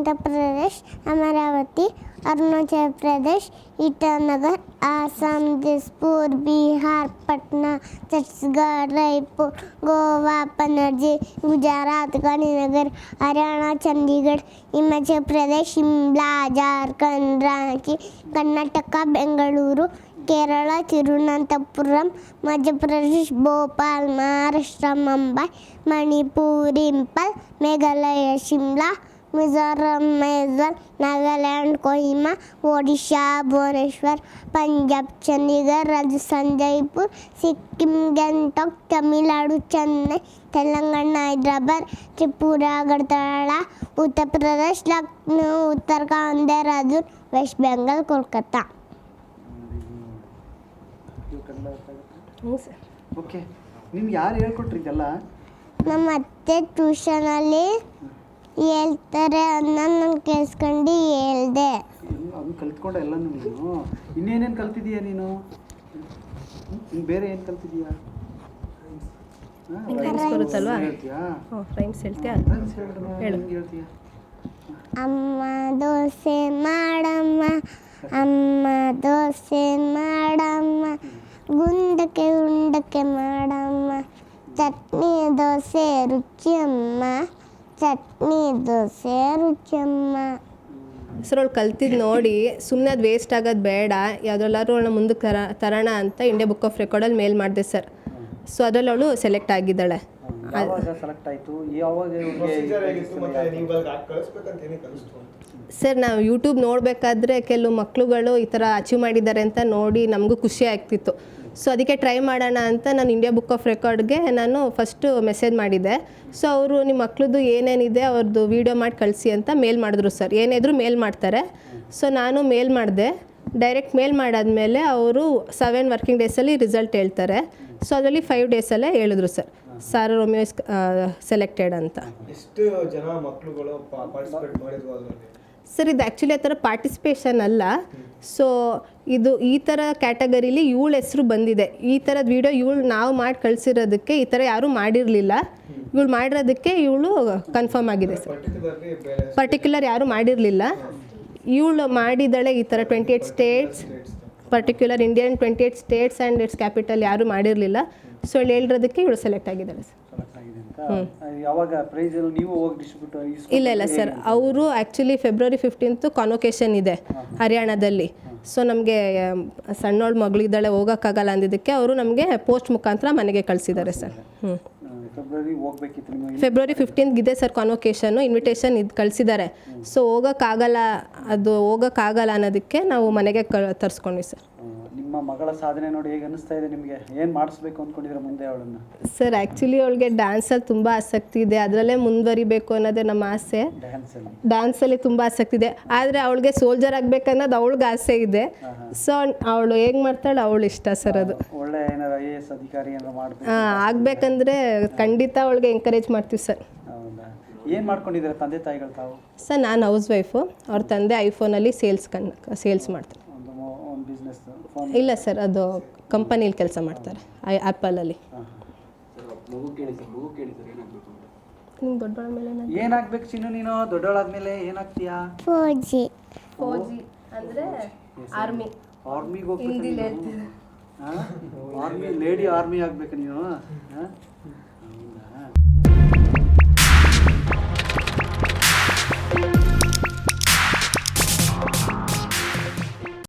Andhra Pradesh, Amravati, Arunachal Pradesh, Itanagar, Assam, Dispur, Bihar, Patna, Chhattisgarh, Raipur, Goa, Panaji, Gujarat, Gandhinagar, Haryana, Chandigarh, Himachal Pradesh, Shimla, Jharkhand, Ranchi, Karnataka, Bengaluru, केरಳ, Thiruvananthapuram, Madhya Pradesh, Bhopal, Maharashtra, Mumbai, Manipur, Imphal, Meghalaya, Shimla, Mizoram, major, Nagaland, Kohima, Odisha, Bhubaneswar, Punjab, Chandigarh, Rajasthan, Jaipur, Sikkim, Gangtok, Tamil Nadu, Chennai, Telangana, Hyderabad, Tripura, Agartala, Uttar Pradesh, Lucknow, Uttarakhand, Dehradun, waste Bengal, Kolkata. ಹ್ಞೂ sir. Okay, ನಿಮ್ಗೆ ಯಾರು ಹೇಳ್ಕೊಟ್ರಿ ಇದೆಲ್ಲ? ನಮ್ಮ ಅತ್ತೆ ಟ್ಯೂಷನಲ್ಲಿ ಹೇಳ್ತಾರೆ ಅನ್ನೋ ನಾನು ಕೇಳಿಸ್ಕೊಂಡು ಹೇಳ್ದೆ. ಅದನ್ನ ಕಲ್ತ್ಕೊಂಡೆ ಎಲ್ಲನೂ ನೀನು? ಇನ್ನೇನೇನು ಕಲ್ತಿದೀಯ ನೀನು? ಬೇರೆ ಏನು ಕಲ್ತಿದೀಯಾ? ರೈಮ್ಸ್ ಬರುತ್ತಲ್ವಾ? ಹೇಳ್ತೀಯಾ? ರೈಮ್ಸ್ ಹೇಳ್ತೀಯಾ? ರೈಮ್ಸ್ ಹೇಳ್ತೀಯಾ? ಅಮ್ಮ ದೋಸೆ ಮಾಡಮ್ಮ, ಅಮ್ಮ ದೋಸೆ ಮಾಡಮ್ಮ, ಗುಂಡಕ್ಕೆ ಉಂಡಕ್ಕೆ ಮಾಡಮ್ಮ, ಚಟ್ನಿ ದೋಸೆ ರುಚಿಯಮ್ಮ, ಚಟ್ನಿ ದೋಸೆ ರುಚಿಯಮ್ಮ. ಸರ್ ಅವಳು ಕಲ್ತಿದ್ದು ನೋಡಿ ಸುಮ್ಮನೆ ಅದು ವೇಸ್ಟ್ ಆಗೋದು ಬೇಡ, ಯಾವುದ್ರಲ್ಲಾದ್ರೂ ಅವಳನ್ನ ಮುಂದಕ್ಕೆ ತರೋಣ ಅಂತ ಇಂಡಿಯಾ ಬುಕ್ ಆಫ್ ರೆಕಾರ್ಡಲ್ಲಿ ಮೇಲ್ ಮಾಡಿದೆ ಸರ್. ಸೊ ಅದರಲ್ಲಿ ಅವಳು ಸೆಲೆಕ್ಟ್ ಆಗಿದ್ದಾಳೆ. ಸೆಲೆಕ್ಟ್ ಆಯಿತು ಯಾವಾಗ? ಸರ್ ನಾವು ಯೂಟ್ಯೂಬ್ ನೋಡಬೇಕಾದ್ರೆ ಕೆಲವು ಮಕ್ಕಳುಗಳು ಈ ಥರ ಅಚೀವ್ ಮಾಡಿದ್ದಾರೆ ಅಂತ ನೋಡಿ ನಮಗೂ ಖುಷಿ ಆಗ್ತಿತ್ತು. ಸೊ ಅದಕ್ಕೆ ಟ್ರೈ ಮಾಡೋಣ ಅಂತ ನಾನು ಇಂಡಿಯಾ ಬುಕ್ ಆಫ್ ರೆಕಾರ್ಡ್ಗೆ ನಾನು ಫಸ್ಟು ಮೆಸೇಜ್ ಮಾಡಿದ್ದೆ. ಸೊ ಅವರು ನಿಮ್ಮ ಮಕ್ಳದ್ದು ಏನೇನಿದೆ ಅವ್ರದ್ದು ವೀಡಿಯೋ ಮಾಡಿ ಕಳಿಸಿ ಅಂತ ಮೇಲ್ ಮಾಡಿದ್ರು ಸರ್. ಏನಿದ್ರು ಮೇಲ್ ಮಾಡ್ತಾರೆ. ಸೊ ನಾನು ಮೇಲ್ ಮಾಡಿದೆ. ಡೈರೆಕ್ಟ್ ಮೇಲ್ ಮಾಡಾದಮೇಲೆ ಅವರು 7 ವರ್ಕಿಂಗ್ ಡೇಸಲ್ಲಿ ರಿಸಲ್ಟ್ ಹೇಳ್ತಾರೆ. ಸೊ ಅದರಲ್ಲಿ 5 ಡೇಸಲ್ಲೇ ಹೇಳಿದ್ರು sir, Sara Romeo is selected ಅಂತ. ಎಷ್ಟು ಜನ ಮಕ್ಕಳುಗಳು ಪಾರ್ಟಿಸಿಪೇಟ್ ಮಾಡಿದ್ರು ಅದರಲ್ಲಿ? ಸರ್ ಇದು ಆ್ಯಕ್ಚುಲಿ ಆ ಥರ ಪಾರ್ಟಿಸಿಪೇಷನ್ ಅಲ್ಲ. ಸೊ ಇದು ಈ ಥರ ಕ್ಯಾಟಗರಿಲಿ ಇವಳ ಹೆಸರು ಬಂದಿದೆ. ಈ ಥರದ ವೀಡಿಯೋ ಇವಳು ನಾವು ಮಾಡಿ ಕಳಿಸಿರೋದಕ್ಕೆ ಈ ಥರ ಯಾರೂ ಮಾಡಿರಲಿಲ್ಲ. ಇವಳು ಮಾಡಿರೋದಕ್ಕೆ ಇವಳು ಕನ್ಫರ್ಮ್ ಆಗಿದೆ ಸರ್. ಪರ್ಟಿಕ್ಯುಲರ್ ಯಾರೂ ಮಾಡಿರಲಿಲ್ಲ. ಇವಳು ಮಾಡಿದ್ದಾಳೆ ಈ ಥರ 28 States, particular Indian 28 States and it's capital ಯಾರೂ ಮಾಡಿರಲಿಲ್ಲ. ಸೊ ಇಲ್ಲಿ ಹೇಳಿರೋದಕ್ಕೆ ಇವಳು ಸೆಲೆಕ್ಟ್ ಆಗಿದ್ದಾಳೆ ಸರ್. ಯಾವಾಗ ಪ್ರೈಸ್ ನೀವು ಹೋಗಿ ಡಿಸ್ಟ್ರಿಬ್ಯೂಟರ್? ಇಲ್ಲ ಸರ್, ಅವರು ಆ್ಯಕ್ಚುಲಿ ಫೆಬ್ರವರಿ 15 ಕಾನ್ವೊಕೇಶನ್ ಇದೆ ಹರಿಯಾಣದಲ್ಲಿ. ಸೊ ನಮಗೆ ಸಣ್ಣೋಳು ಮಗಳಿದ್ದಾಳೆ ಹೋಗೋಕ್ಕಾಗಲ್ಲ ಅಂದಿದ್ದಕ್ಕೆ ಅವರು ನಮಗೆ ಪೋಸ್ಟ್ ಮುಖಾಂತರ ಮನೆಗೆ ಕಳಿಸಿದ್ದಾರೆ ಸರ್. ಫೆಬ್ರವರಿ 15 ಇದೆ ಸರ್ ಕಾನ್ವೊಕೇಶನ್ನು, ಇನ್ವಿಟೇಷನ್ ಇದು ಕಳಿಸಿದ್ದಾರೆ. ಸೊ ಹೋಗೋಕ್ಕಾಗಲ್ಲ ಅನ್ನೋದಕ್ಕೆ ನಾವು ಮನೆಗೆ ತರಿಸ್ಕೊಂಡ್ವಿ ಸರ್. ನಿಮ್ಮ ಮಗಳ ಸಾಧನೆ ನೋಡಿ ಹೇಗೆ ಅನಿಸ್ತಾ ಇದೆ ನಿಮಗೆ? ಏನು ಮಾಡಿಸ್ಬೇಕು ಅಂದ್ಕೊಂಡಿದ್ರೆ ಮುಂದೆ ಅವಳನ್ನು? ಸರ್ ಆ್ಯಕ್ಚುಲಿ ಅವಳಿಗೆ ಡ್ಯಾನ್ಸಲ್ಲಿ ತುಂಬ ಆಸಕ್ತಿ ಇದೆ, ಅದರಲ್ಲೇ ಮುಂದುವರಿಬೇಕು ಅನ್ನೋದೇ ನಮ್ಮ ಆಸೆ. ಡ್ಯಾನ್ಸಲ್ಲಿ ತುಂಬ ಆಸಕ್ತಿ ಇದೆ, ಆದರೆ ಅವಳಿಗೆ ಸೋಲ್ಜರ್ ಆಗಬೇಕನ್ನೋದು ಅವಳಿಗೆ ಆಸೆ ಇದೆ. ಸೊ ಅವಳು ಹೇಗೆ ಮಾಡ್ತಾಳೆ ಅವಳು ಇಷ್ಟ ಸರ್. ಅದು ಒಳ್ಳೆ ಏನಾರು IAS ಅಧಿಕಾರಿ ಏನಾರು ಮಾಡಬೇಕು ಆಗಬೇಕಂದ್ರೆ ಖಂಡಿತ ಅವಳಿಗೆ ಎಂಕರೇಜ್ ಮಾಡ್ತೀವಿ ಸರ್. ಹೌದಾ? ಏನು ಮಾಡ್ಕೊಂಡಿದ್ದಾರೆ ತಂದೆ ತಾಯಿಗಳು ತಾವು? ಸರ್ ನಾನು ಹೌಸ್ ವೈಫು, ಅವ್ರ ತಂದೆ ಐಫೋನಲ್ಲಿ ಸೇಲ್ಸ್ ಮಾಡ್ತಾರೆ. ಇಲ್ಲ ಸರ್, ಅದು ಕಂಪನಿಲಿ ಕೆಲಸ ಮಾಡ್ತಾರೆ ಆ್ಯಪಲಲ್ಲಿ. ದೊಡ್ಡೋಳ ಮೇಲೆ ಏನಾಗಬೇಕು ಚಿನ್ನು ನೀನು? ದೊಡ್ಡೋಳಾದ್ಮೇಲೆ ಏನಾಗ್ತೀಯಾ? ಫೌಜಿ ಅಂದರೆ ಆರ್ಮಿಗೆ ಹೋಗ್ಬೇಕು. ಆರ್ಮಿ ಲೇಡಿ ಆರ್ಮಿ ಆಗ್ಬೇಕು ನೀನು.